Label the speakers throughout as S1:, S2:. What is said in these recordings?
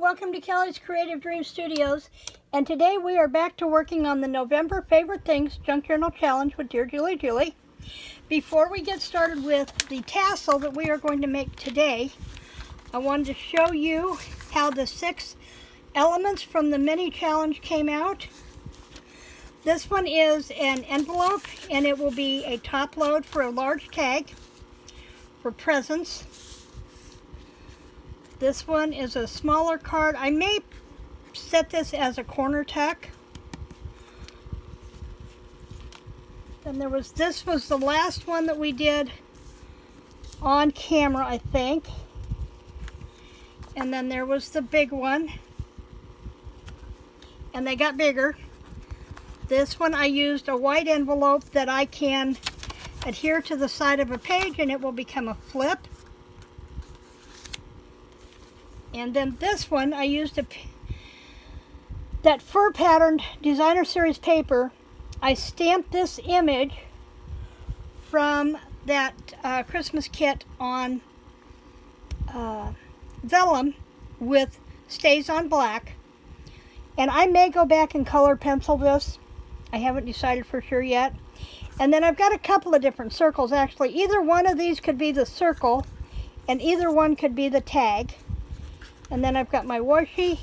S1: welcome to Kelly's Creative Dream Studios, and today we are back to working on the November Favorite Things Junk Journal Challenge with Dear Julie. Before we get started with the tassel that we are going to make today, I wanted to show you how the 6 elements from the mini challenge came out. This one is an envelope, and it will be a top load for a large tag for presents. This one is a smaller card. I may set this as a corner tuck. Then this was the last one that we did on camera, I think. And then there was the big one. And they got bigger. This one I used a white envelope that I can adhere to the side of a page and it will become a flip. And then this one, I used that fur patterned designer series paper. I stamped this image from that Christmas kit on vellum with stays on black. And I may go back and color pencil this. I haven't decided for sure yet. And then I've got a couple of different circles actually. Either one of these could be the circle and either one could be the tag. And then I've got my washi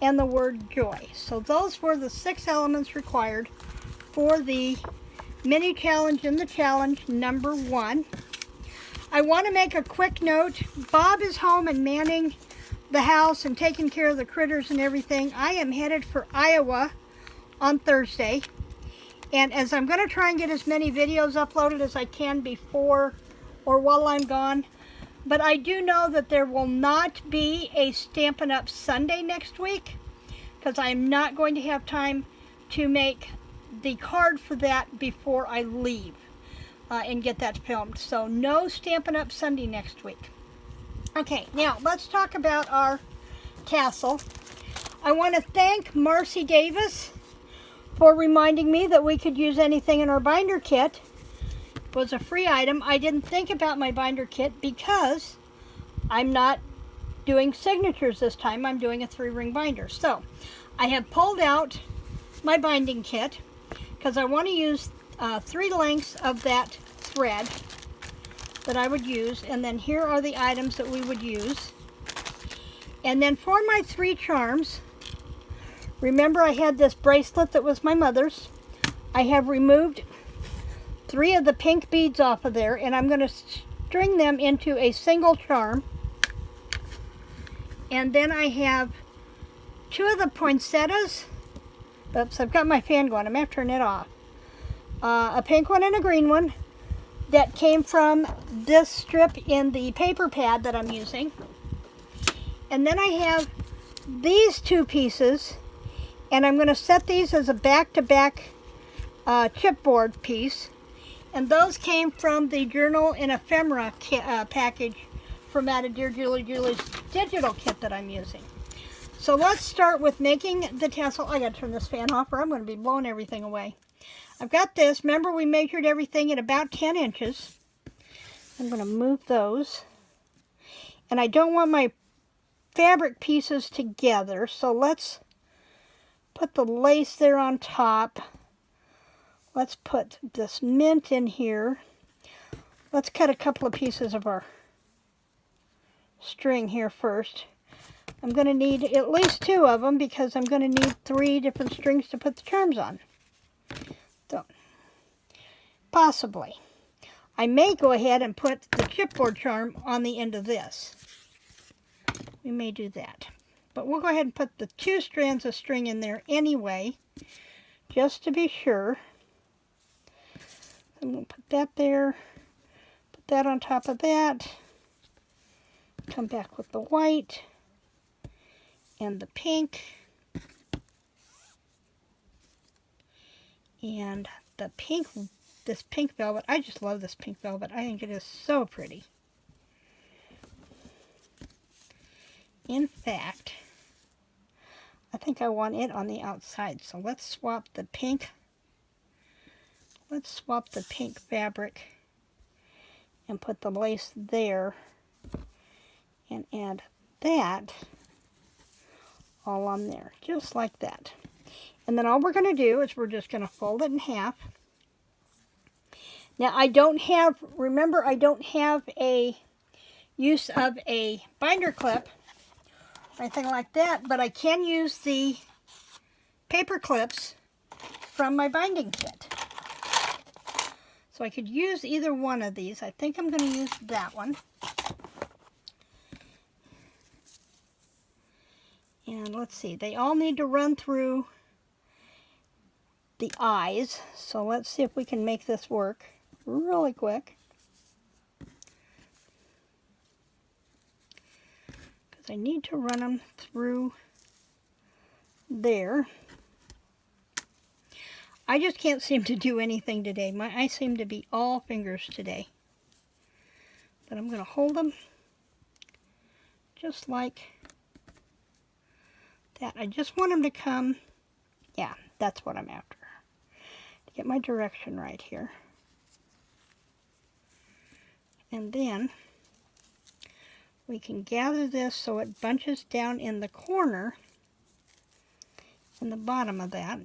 S1: and the word joy. So those were the 6 elements required for the mini challenge in the challenge number 1. I want to make a quick note. Bob is home and manning the house and taking care of the critters and everything. I am headed for Iowa on Thursday. And as I'm going to try and get as many videos uploaded as I can before or while I'm gone. But I do know that there will not be a Stampin' Up! Sunday next week because I'm not going to have time to make the card for that before I leave and get that filmed. So no Stampin' Up! Sunday next week. Okay, now let's talk about our tassel. I want to thank Marcy Davis for reminding me that we could use anything in our binder kit. Was a free item. I didn't think about my binder kit because I'm not doing signatures this time. I'm doing a 3-ring binder. So I have pulled out my binding kit because I want to use 3 lengths of that thread that I would use, and then here are the items that we would use. And then for my 3 charms, remember I had this bracelet that was my mother's. I have removed 3 of the pink beads off of there, and I'm going to string them into a single charm. And then I have 2 of the poinsettias. Oops, I've got my fan going. I'm going to turn it off. A pink one and a green one that came from this strip in the paper pad that I'm using. And then I have these 2 pieces, and I'm going to set these as a back-to-back chipboard piece. And those came from the Journal in Ephemera package from out of Dear Julie's digital kit that I'm using. So let's start with making the tassel. I gotta turn this fan off or I'm gonna be blowing everything away. I've got this. Remember we measured everything at about 10 inches. I'm gonna move those. And I don't want my fabric pieces together, so let's put the lace there on top. Let's put this mint in here. Let's cut a couple of pieces of our string here first. I'm going to need at least 2 of them because I'm going to need 3 different strings to put the charms on. So, possibly. I may go ahead and put the chipboard charm on the end of this. We may do that. But we'll go ahead and put the 2 strands of string in there anyway, just to be sure. I'm going to put that there, put that on top of that, come back with the white and the pink, and the pink, this pink velvet. I just love this pink velvet. I think it is so pretty. In fact, I think I want it on the outside, so let's swap the pink. Let's swap the pink fabric and put the lace there and add that all on there, just like that. And then all we're going to do is we're just going to fold it in half. Now I don't have, remember I don't have a use of a binder clip or anything like that, but I can use the paper clips from my binding kit. So I could use either one of these. I think I'm going to use that one. And let's see, they all need to run through the eyes. So let's see if we can make this work really quick. Because I need to run them through there. I just can't seem to do anything today. I seem to be all fingers today. But I'm going to hold them just like that. I just want them to come. Yeah, that's what I'm after. To get my direction right here. And then we can gather this so it bunches down in the corner, in the bottom of that.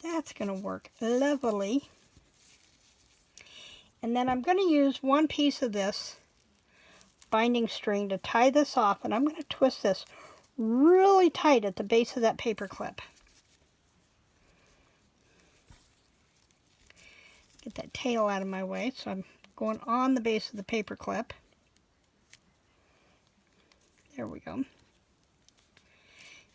S1: That's going to work lovely. And then I'm going to use one piece of this binding string to tie this off, and I'm going to twist this really tight at the base of that paper clip. Get that tail out of my way, so I'm going on the base of the paper clip. There we go.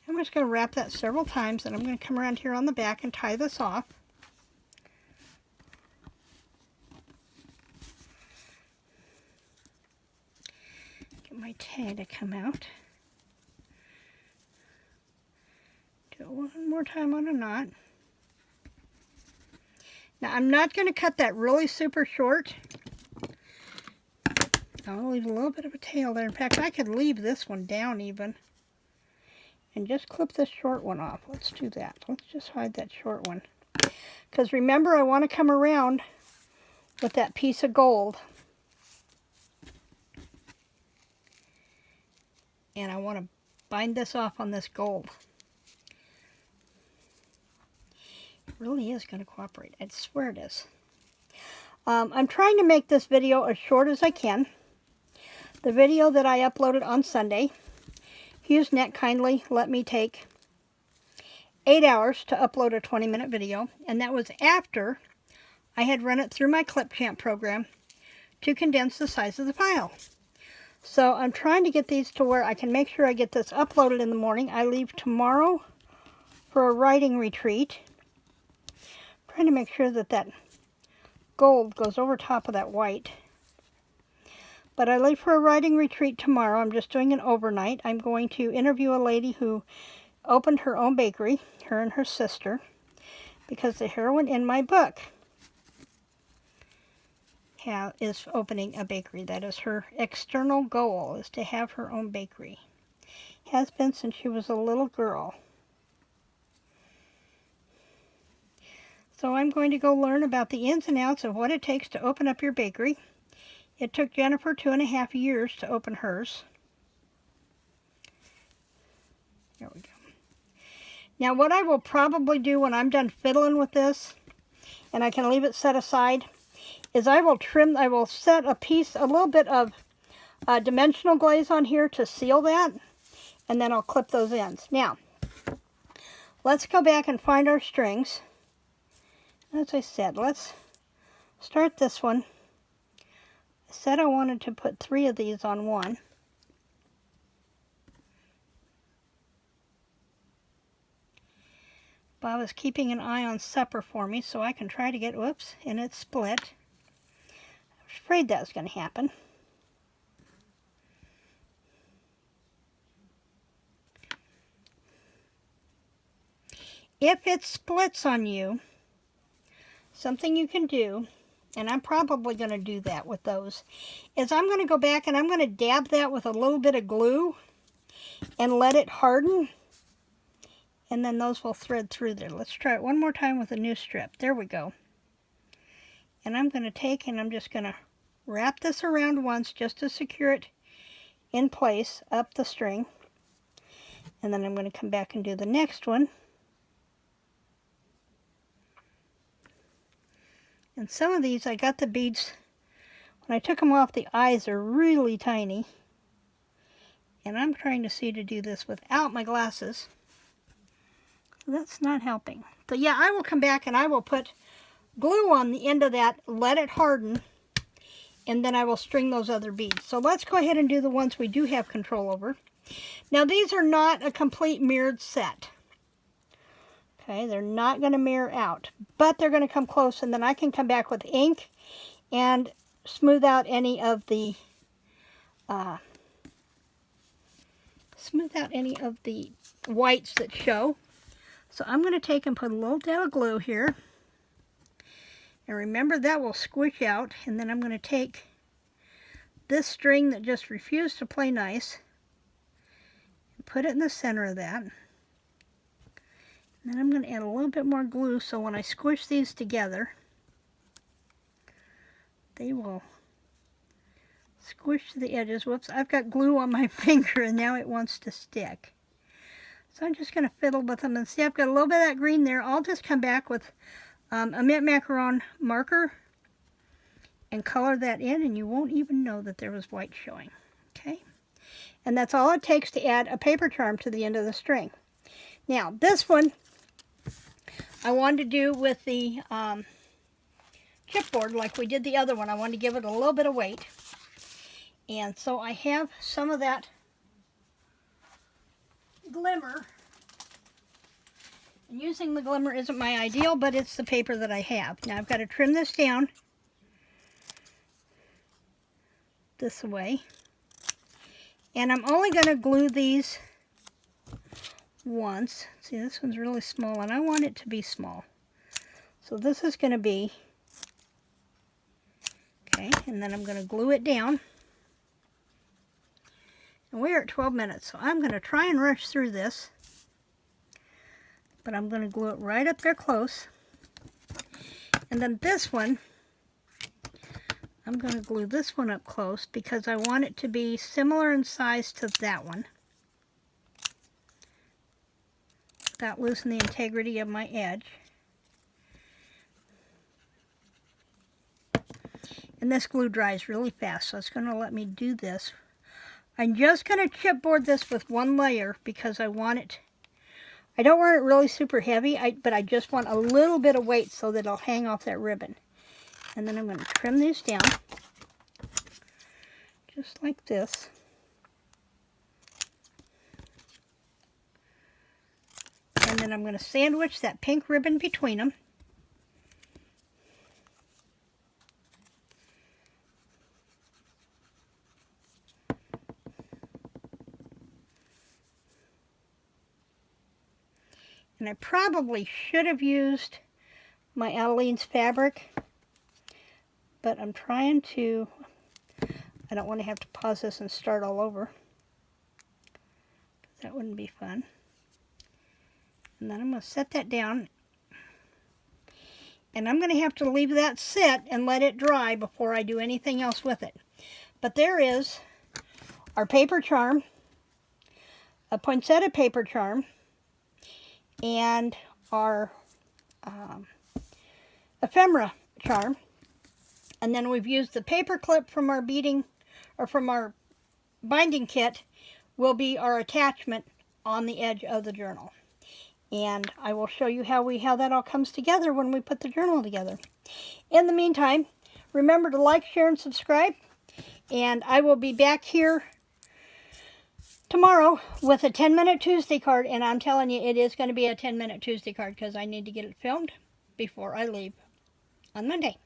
S1: I'm just going to wrap that several times, and I'm going to come around here on the back and tie this off. Get my tail to come out. Do it one more time on a knot. Now I'm not going to cut that really super short. I'll leave a little bit of a tail there. In fact, I could leave this one down even. And just clip this short one off. Let's do that. Let's just hide that short one. Because remember, I want to come around with that piece of gold. And I want to bind this off on this gold. It really is going to cooperate. I swear it is. I'm trying to make this video as short as I can. The video that I uploaded on Sunday, HughesNet kindly let me take 8 hours to upload a 20-minute video, and that was after I had run it through my Clipchamp program to condense the size of the file. So I'm trying to get these to where I can make sure I get this uploaded in the morning. I leave tomorrow for a writing retreat. I'm trying to make sure that that gold goes over top of that white. But I leave for a writing retreat tomorrow. I'm just doing an overnight. I'm going to interview a lady who opened her own bakery, her and her sister, because the heroine in my book is opening a bakery. That is her external goal, is to have her own bakery. Has been since she was a little girl. So I'm going to go learn about the ins and outs of what it takes to open up your bakery. It took Jennifer 2.5 years to open hers. There we go. Now what I will probably do when I'm done fiddling with this, and I can leave it set aside, is I will set a little bit of dimensional glaze on here to seal that, and then I'll clip those ends. Now, let's go back and find our strings. As I said, let's start this one. I said I wanted to put 3 of these on one. Bob is keeping an eye on supper for me so I can try to get, whoops, and it's split. I was afraid that was going to happen. If it splits on you, something you can do, and I'm probably going to do that with those, is I'm going to go back and I'm going to dab that with a little bit of glue and let it harden, and then those will thread through there. Let's try it one more time with a new strip. There we go. And I'm going to take and I'm just going to wrap this around once just to secure it in place up the string. And then I'm going to come back and do the next one. And some of these, I got the beads, when I took them off, the eyes are really tiny. And I'm trying to see to do this without my glasses. That's not helping. So yeah, I will come back and I will put glue on the end of that, let it harden, and then I will string those other beads. So let's go ahead and do the ones we do have control over. Now these are not a complete mirrored set. Okay, they're not going to mirror out, but they're going to come close, and then I can come back with ink and smooth out any of the whites that show. So I'm going to take and put a little dab of glue here. And remember, that will squish out. And then I'm going to take this string that just refused to play nice and put it in the center of that. And then I'm going to add a little bit more glue so when I squish these together, they will squish to the edges. Whoops, I've got glue on my finger and now it wants to stick. So I'm just going to fiddle with them and see, I've got a little bit of that green there. I'll just come back with a mint macaron marker and color that in, and you won't even know that there was white showing. Okay, and that's all it takes to add a paper charm to the end of the string. Now this one I wanted to do with the chipboard like we did the other one. I wanted to give it a little bit of weight, and so I have some of that glimmer. And using the glimmer isn't my ideal, but it's the paper that I have. Now I've got to trim this down this way, and I'm only going to glue these once. See, this one's really small and I want it to be small, so this is going to be okay, and then I'm going to glue it down. And we're at 12 minutes, so I'm going to try and rush through this, but I'm going to glue it right up there close. And then this one, I'm going to glue this one up close because I want it to be similar in size to that one, without losing the integrity of my edge. And this glue dries really fast, so it's going to let me do this. I'm just going to chipboard this with one layer because I want it, I don't want it really super heavy, but I just want a little bit of weight so that it'll hang off that ribbon. And then I'm going to trim these down, just like this. And then I'm going to sandwich that pink ribbon between them. And I probably should have used my Adeline's fabric, but I'm trying to, I don't want to have to pause this and start all over. That wouldn't be fun. And then I'm going to set that down. And I'm going to have to leave that sit and let it dry before I do anything else with it. But there is our paper charm, a poinsettia paper charm, and our ephemera charm. And then we've used the paper clip from our beading, or from our binding kit, will be our attachment on the edge of the journal. And I will show you how that all comes together when we put the journal together. In the meantime, remember to like, share, and subscribe. And I will be back here tomorrow with a 10-minute Tuesday card, and I'm telling you, it is going to be a 10-minute Tuesday card because I need to get it filmed before I leave on Monday.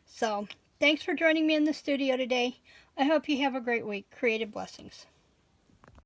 S1: So, thanks for joining me in the studio today. I hope you have a great week. Creative blessings.